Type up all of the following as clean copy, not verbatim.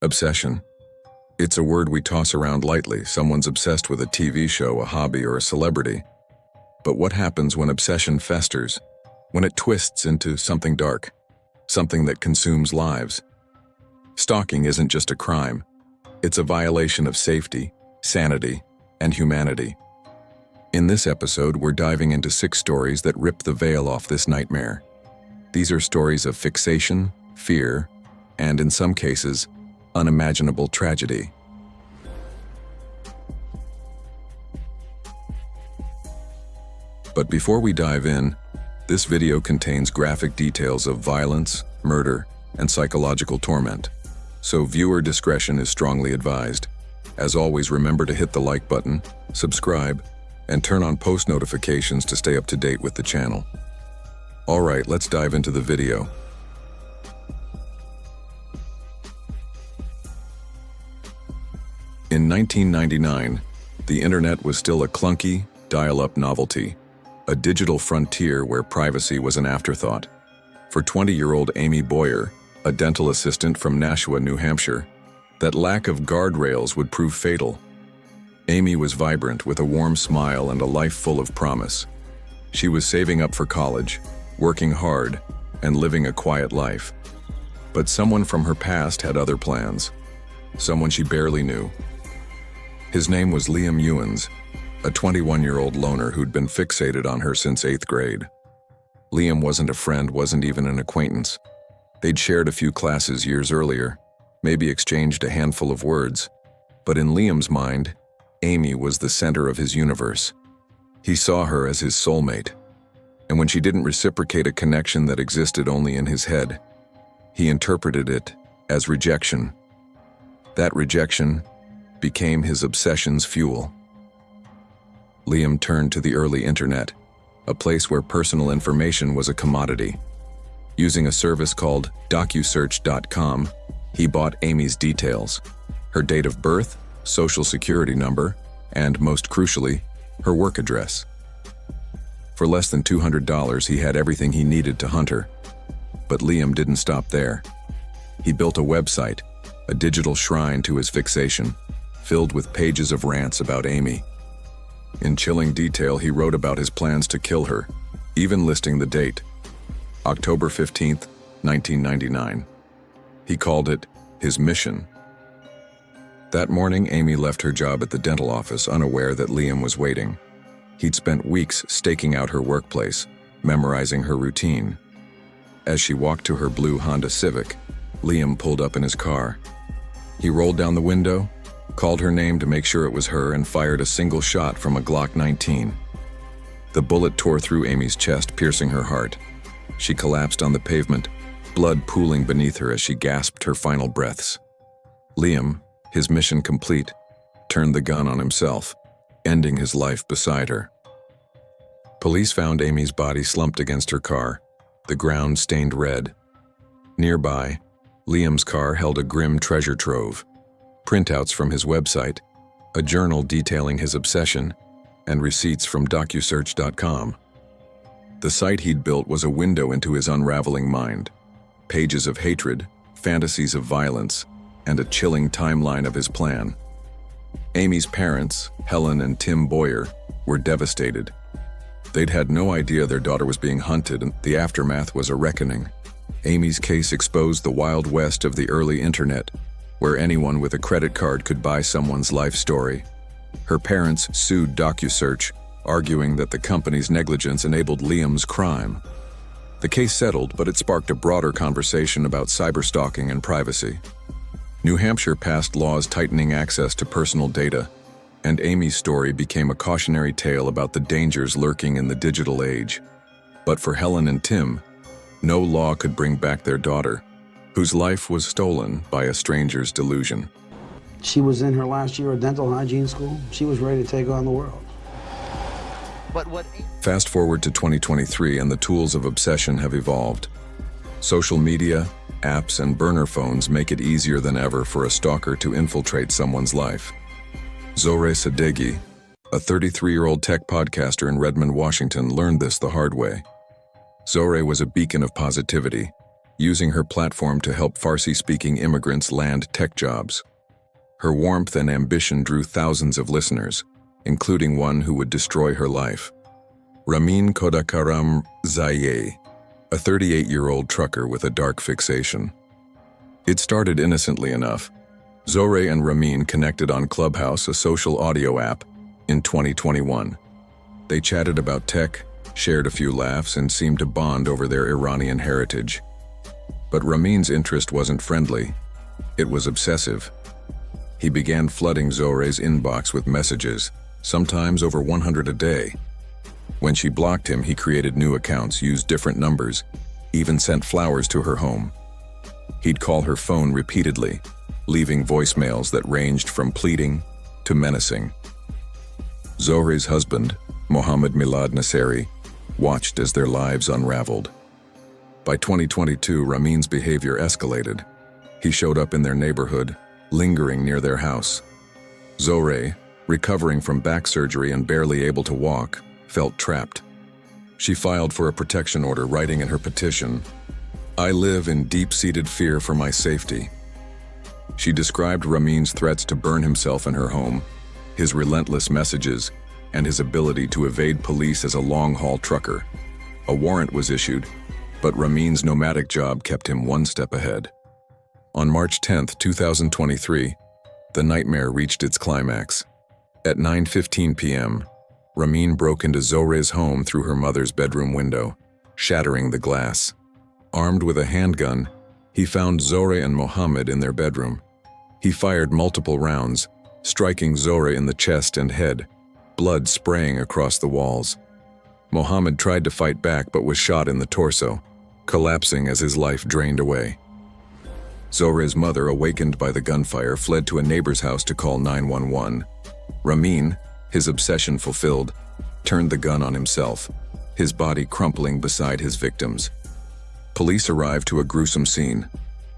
Obsession. It's a word we toss around lightly. Someone's obsessed with a TV show, a hobby, or a celebrity. But what happens when obsession festers? When it twists into something dark, something that consumes lives? Stalking isn't just a crime. It's a violation of safety, sanity, and humanity. In this episode, we're diving into 6 stories that rip the veil off this nightmare. These are stories of fixation, fear, and in some cases, unimaginable tragedy. But before we dive in, this video contains graphic details of violence, murder, and psychological torment. So viewer discretion is strongly advised. As always, remember to hit the like button, subscribe, and turn on post notifications to stay up to date with the channel. Alright, let's dive into the video. In 1999, the internet was still a clunky, dial-up novelty, a digital frontier where privacy was an afterthought. For 20-year-old Amy Boyer, a dental assistant from Nashua, New Hampshire, that lack of guardrails would prove fatal. Amy was vibrant with a warm smile and a life full of promise. She was saving up for college, working hard, and living a quiet life. But someone from her past had other plans, someone she barely knew. His name was Liam Ewens, a 21-year-old loner who'd been fixated on her since 8th grade. Liam wasn't a friend, wasn't even an acquaintance. They'd shared a few classes years earlier, maybe exchanged a handful of words, but in Liam's mind, Amy was the center of his universe. He saw her as his soulmate, and when she didn't reciprocate a connection that existed only in his head, he interpreted it as rejection. That rejection became his obsession's fuel. Liam turned to the early internet, a place where personal information was a commodity. Using a service called docusearch.com, he bought Amy's details, her date of birth, social security number, and most crucially, her work address. For less than $200, he had everything he needed to hunt her. But Liam didn't stop there. He built a website, a digital shrine to his fixation, filled with pages of rants about Amy. In chilling detail, he wrote about his plans to kill her, even listing the date, October 15th, 1999. He called it his mission. That morning, Amy left her job at the dental office, unaware that Liam was waiting. He'd spent weeks staking out her workplace, memorizing her routine. As she walked to her blue Honda Civic, Liam pulled up in his car. He rolled down the window, called her name to make sure it was her, and fired a single shot from a Glock 19. The bullet tore through Amy's chest, piercing her heart. She collapsed on the pavement, blood pooling beneath her as she gasped her final breaths. Liam, his mission complete, turned the gun on himself, ending his life beside her. Police found Amy's body slumped against her car, the ground stained red. Nearby, Liam's car held a grim treasure trove, printouts from his website, a journal detailing his obsession, and receipts from docusearch.com. The site he'd built was a window into his unraveling mind, pages of hatred, fantasies of violence, and a chilling timeline of his plan. Amy's parents, Helen and Tim Boyer, were devastated. They'd had no idea their daughter was being hunted, and the aftermath was a reckoning. Amy's case exposed the wild west of the early internet, where anyone with a credit card could buy someone's life story. Her parents sued DocuSearch, arguing that the company's negligence enabled Liam's crime. The case settled, but it sparked a broader conversation about cyberstalking and privacy. New Hampshire passed laws tightening access to personal data, and Amy's story became a cautionary tale about the dangers lurking in the digital age. But for Helen and Tim, no law could bring back their daughter, whose life was stolen by a stranger's delusion. She was in her last year of dental hygiene school. She was ready to take on the world. Fast forward to 2023, and the tools of obsession have evolved. Social media, apps, and burner phones make it easier than ever for a stalker to infiltrate someone's life. Zohre Sadeghi, a 33-year-old tech podcaster in Redmond, Washington, learned this the hard way. Zohre was a beacon of positivity, using her platform to help Farsi-speaking immigrants land tech jobs. Her warmth and ambition drew thousands of listeners, including one who would destroy her life. Ramin Kodakaram Zaye, a 38-year-old trucker with a dark fixation. It started innocently enough. Zohreh and Ramin connected on Clubhouse, a social audio app, in 2021. They chatted about tech, shared a few laughs, and seemed to bond over their Iranian heritage. But Ramin's interest wasn't friendly. It was obsessive. He began flooding Zohreh's inbox with messages, sometimes over 100 a day. When she blocked him, he created new accounts, used different numbers, even sent flowers to her home. He'd call her phone repeatedly, leaving voicemails that ranged from pleading to menacing. Zohreh's husband, Mohammed Milad Nasseri, watched as their lives unraveled. By 2022, Ramin's behavior escalated. He showed up in their neighborhood, lingering near their house. Zohreh, recovering from back surgery and barely able to walk, felt trapped. She filed for a protection order, writing in her petition, "I live in deep-seated fear for my safety." She described Ramin's threats to burn himself in her home, his relentless messages, and his ability to evade police as a long-haul trucker. A warrant was issued, but Ramin's nomadic job kept him one step ahead. On March 10, 2023, the nightmare reached its climax. At 9:15 p.m., Ramin broke into Zohreh's home through her mother's bedroom window, shattering the glass. Armed with a handgun, he found Zohreh and Mohammed in their bedroom. He fired multiple rounds, striking Zohreh in the chest and head, blood spraying across the walls. Mohammed tried to fight back but was shot in the torso, collapsing as his life drained away. Zohreh's mother, awakened by the gunfire, fled to a neighbor's house to call 911. Ramin, his obsession fulfilled, turned the gun on himself, his body crumpling beside his victims. Police arrived to a gruesome scene.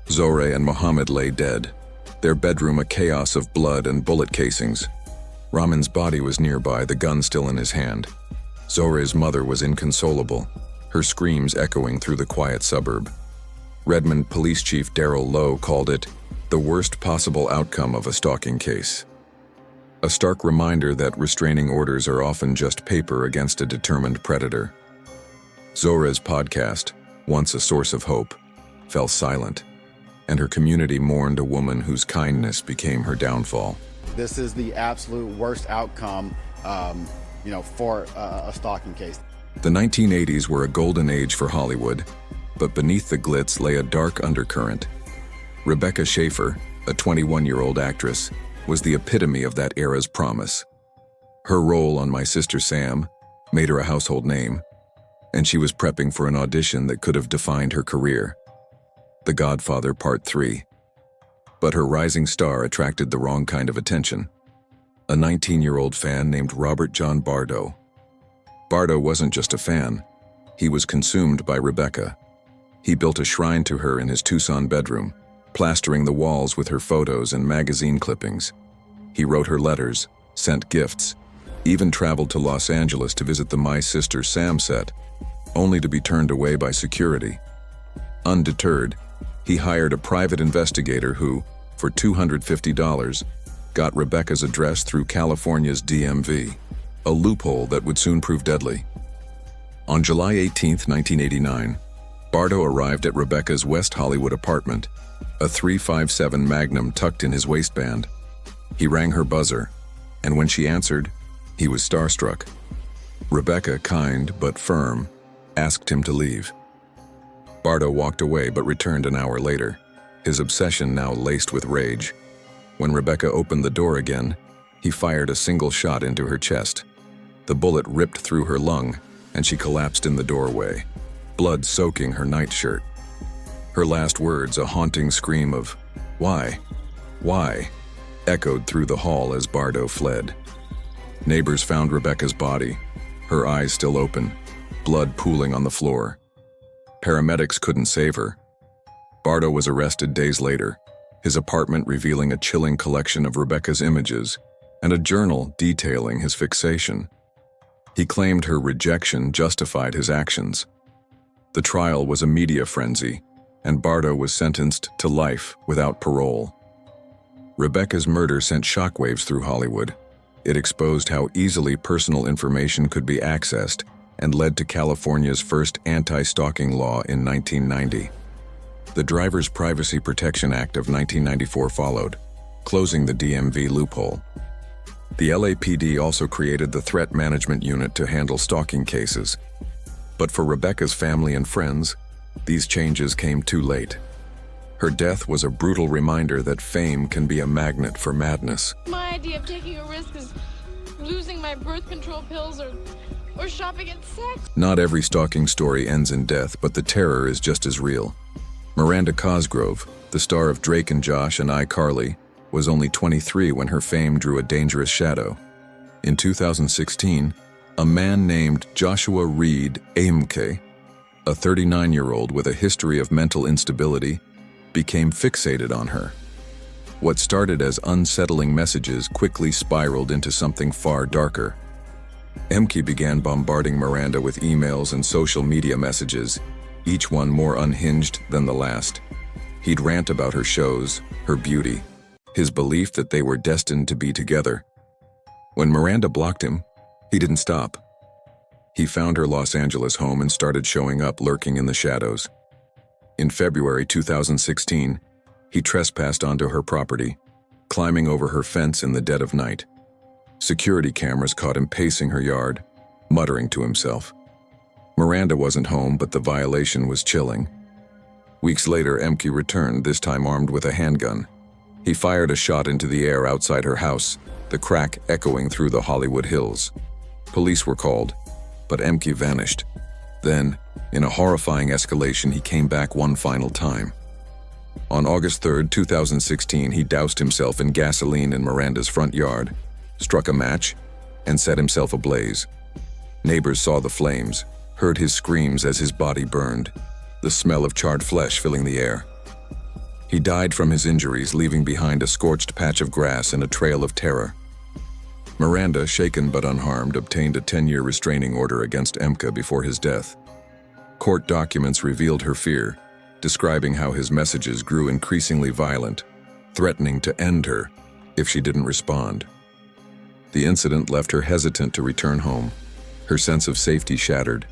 Zohreh and Mohammed lay dead, their bedroom a chaos of blood and bullet casings. Ramin's body was nearby, the gun still in his hand. Zohreh's mother was inconsolable, her screams echoing through the quiet suburb. Redmond Police Chief Darrell Lowe called it the worst possible outcome of a stalking case. A stark reminder that restraining orders are often just paper against a determined predator. Zohreh's podcast, once a source of hope, fell silent, and her community mourned a woman whose kindness became her downfall. This is the absolute worst outcome, for a stalking case. The 1980s were a golden age for Hollywood, but beneath the glitz lay a dark undercurrent. Rebecca Schaeffer, a 21-year-old actress, was the epitome of that era's promise. Her role on My Sister Sam made her a household name, and she was prepping for an audition that could have defined her career. The Godfather Part 3. But her rising star attracted the wrong kind of attention. A 19-year-old fan named Robert John Bardo. Bardo wasn't just a fan. He was consumed by Rebecca. He built a shrine to her in his Tucson bedroom, plastering the walls with her photos and magazine clippings. He wrote her letters, sent gifts, even traveled to Los Angeles to visit the My Sister Sam set, only to be turned away by security. Undeterred, he hired a private investigator who, for $250, got Rebecca's address through California's DMV, a loophole that would soon prove deadly. On July 18, 1989, Bardo arrived at Rebecca's West Hollywood apartment, a .357 Magnum tucked in his waistband. He rang her buzzer, and when she answered, he was starstruck. Rebecca, kind but firm, asked him to leave. Bardo walked away but returned an hour later, his obsession now laced with rage. When Rebecca opened the door again, he fired a single shot into her chest. The bullet ripped through her lung, and she collapsed in the doorway, blood soaking her nightshirt. Her last words, a haunting scream of, "Why? Why?" echoed through the hall as Bardo fled. Neighbors found Rebecca's body, her eyes still open, blood pooling on the floor. Paramedics couldn't save her. Bardo was arrested days later, his apartment revealing a chilling collection of Rebecca's images and a journal detailing his fixation. He claimed her rejection justified his actions. The trial was a media frenzy, and Bardo was sentenced to life without parole. Rebecca's murder sent shockwaves through Hollywood. It exposed how easily personal information could be accessed and led to California's first anti-stalking law in 1990. The Driver's Privacy Protection Act of 1994 followed, closing the DMV loophole. The LAPD also created the Threat Management Unit to handle stalking cases. But for Rebecca's family and friends, these changes came too late. Her death was a brutal reminder that fame can be a magnet for madness. My idea of taking a risk is losing my birth control pills or shopping at sex. Not every stalking story ends in death, but the terror is just as real. Miranda Cosgrove, the star of Drake and Josh and iCarly, was only 23 when her fame drew a dangerous shadow. In 2016, a man named Joshua Reed Aimke, a 39-year-old with a history of mental instability, became fixated on her. What started as unsettling messages quickly spiraled into something far darker. Emke began bombarding Miranda with emails and social media messages, each one more unhinged than the last. He'd rant about her shows, her beauty, his belief that they were destined to be together. When Miranda blocked him, he didn't stop. He found her Los Angeles home and started showing up, lurking in the shadows. In February 2016, he trespassed onto her property, climbing over her fence in the dead of night. Security cameras caught him pacing her yard, muttering to himself. Miranda wasn't home, but the violation was chilling. Weeks later, Emke returned, this time armed with a handgun. He fired a shot into the air outside her house, the crack echoing through the Hollywood Hills. Police were called, but Emke vanished. Then, in a horrifying escalation, he came back one final time. On August 3, 2016, he doused himself in gasoline in Miranda's front yard, struck a match, and set himself ablaze. Neighbors saw the flames, heard his screams as his body burned, the smell of charred flesh filling the air. He died from his injuries, leaving behind a scorched patch of grass and a trail of terror. Miranda, shaken but unharmed, obtained a 10-year restraining order against Emke before his death. Court documents revealed her fear, describing how his messages grew increasingly violent, threatening to end her if she didn't respond. The incident left her hesitant to return home, her sense of safety shattered.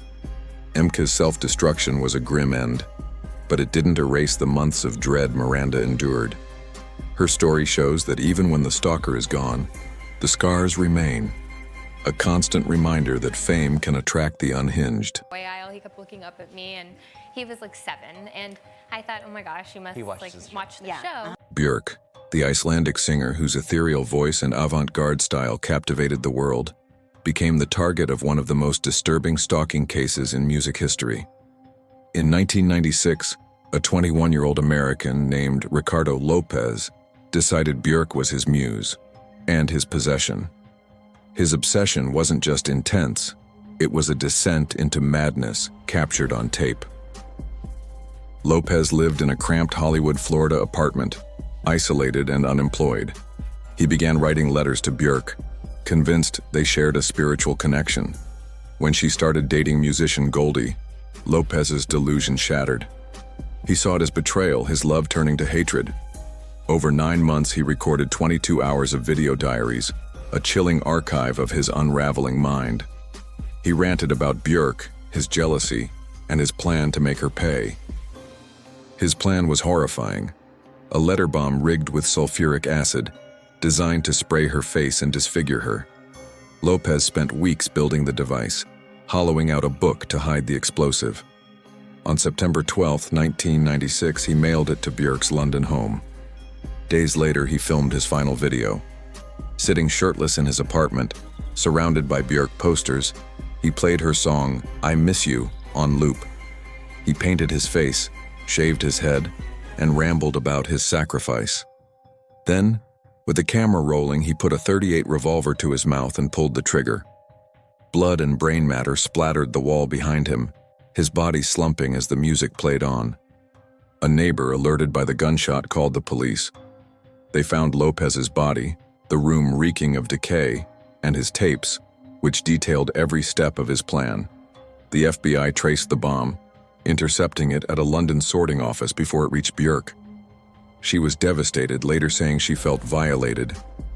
Emke's self-destruction was a grim end, but it didn't erase the months of dread Miranda endured. Her story shows that even when the stalker is gone, the scars remain, a constant reminder that fame can attract the unhinged. He kept looking up at me, and he was like 7, and I thought, oh my gosh, he must watch the show. Björk, the Icelandic singer whose ethereal voice and avant-garde style captivated the world, became the target of one of the most disturbing stalking cases in music history. In 1996, a 21-year-old American named Ricardo Lopez decided Björk was his muse and his possession. His obsession wasn't just intense, it was a descent into madness captured on tape. Lopez lived in a cramped Hollywood, Florida apartment, isolated and unemployed. He began writing letters to Björk, convinced they shared a spiritual connection. When she started dating musician Goldie, Lopez's delusion shattered. He saw it as betrayal, his love turning to hatred. Over 9 months, he recorded 22 hours of video diaries, a chilling archive of his unraveling mind. He ranted about Björk, his jealousy, and his plan to make her pay. His plan was horrifying. A letter bomb rigged with sulfuric acid, designed to spray her face and disfigure her. Lopez spent weeks building the device, hollowing out a book to hide the explosive. On September 12, 1996, he mailed it to Björk's London home. Days later, he filmed his final video. Sitting shirtless in his apartment, surrounded by Björk posters, he played her song, "I Miss You," on loop. He painted his face, shaved his head, and rambled about his sacrifice. Then, with the camera rolling, he put a .38 revolver to his mouth and pulled the trigger. Blood and brain matter splattered the wall behind him, his body slumping as the music played on. A neighbor, alerted by the gunshot, called the police. They found Lopez's body, the room reeking of decay, and his tapes, which detailed every step of his plan. The FBI traced the bomb, intercepting it at a London sorting office before it reached Björk. She was devastated, later saying she felt violated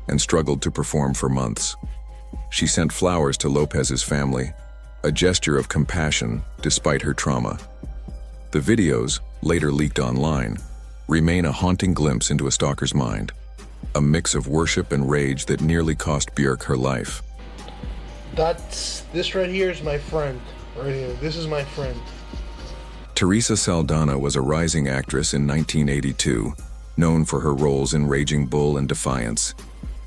and struggled to perform for months. She sent flowers to Lopez's family, a gesture of compassion despite her trauma. The videos, later leaked online, remain a haunting glimpse into a stalker's mind, a mix of worship and rage that nearly cost Björk her life. This right here is my friend, right here. This is my friend. Teresa Saldana was a rising actress in 1982, known for her roles in Raging Bull and Defiance.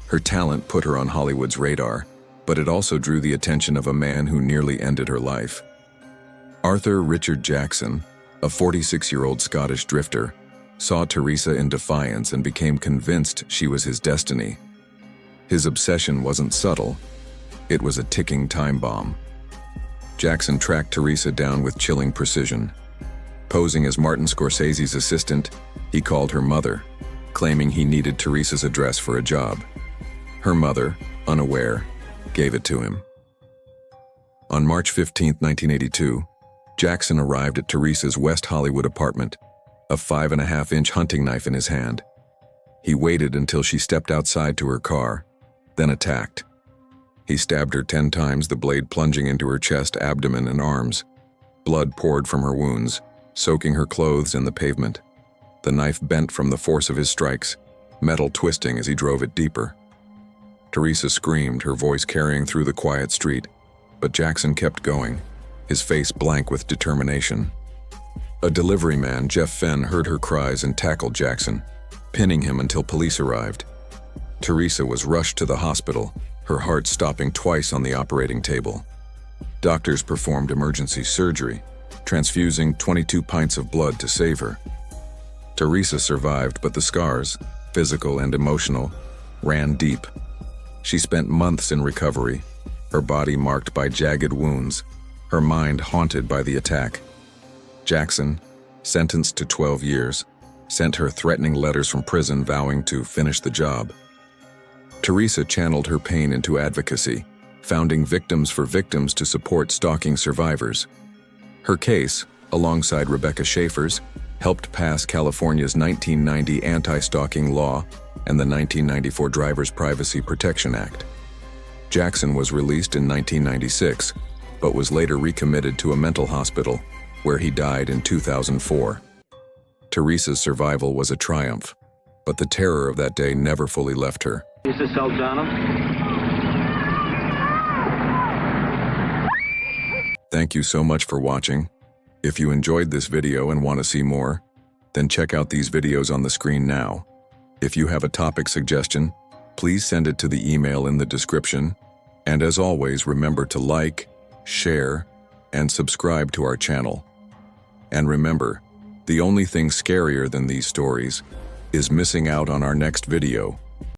Her talent put her on Hollywood's radar, but it also drew the attention of a man who nearly ended her life. Arthur Richard Jackson, a 46-year-old Scottish drifter, saw Teresa in Defiance and became convinced she was his destiny. His obsession wasn't subtle, it was a ticking time bomb. Jackson tracked Teresa down with chilling precision. Posing as Martin Scorsese's assistant, he called her mother, claiming he needed Teresa's address for a job. Her mother, unaware, gave it to him. On March 15, 1982, Jackson arrived at Teresa's West Hollywood apartment, a 5.5-inch hunting knife in his hand. He waited until she stepped outside to her car, then attacked. He stabbed her 10 times, the blade plunging into her chest, abdomen, and arms. Blood poured from her wounds, soaking her clothes in the pavement. The knife bent from the force of his strikes, metal twisting as he drove it deeper. Teresa screamed, her voice carrying through the quiet street, but Jackson kept going, his face blank with determination. A delivery man, Jeff Fenn, heard her cries and tackled Jackson, pinning him until police arrived. Teresa was rushed to the hospital, her heart stopping twice on the operating table. Doctors performed emergency surgery, transfusing 22 pints of blood to save her. Teresa survived, but the scars, physical and emotional, ran deep. She spent months in recovery, her body marked by jagged wounds, her mind haunted by the attack. Jackson, sentenced to 12 years, sent her threatening letters from prison vowing to finish the job. Teresa channeled her pain into advocacy, founding Victims for Victims to support stalking survivors. Her case, alongside Rebecca Schaefer's, helped pass California's 1990 anti-stalking law and the 1994 Driver's Privacy Protection Act. Jackson was released in 1996, but was later recommitted to a mental hospital, where he died in 2004. Teresa's survival was a triumph, but the terror of that day never fully left her. Teresa Saldana. Thank you so much for watching. If you enjoyed this video and want to see more, then check out these videos on the screen now. If you have a topic suggestion, please send it to the email in the description. And as always, remember to like, share, and subscribe to our channel. And remember, the only thing scarier than these stories is missing out on our next video.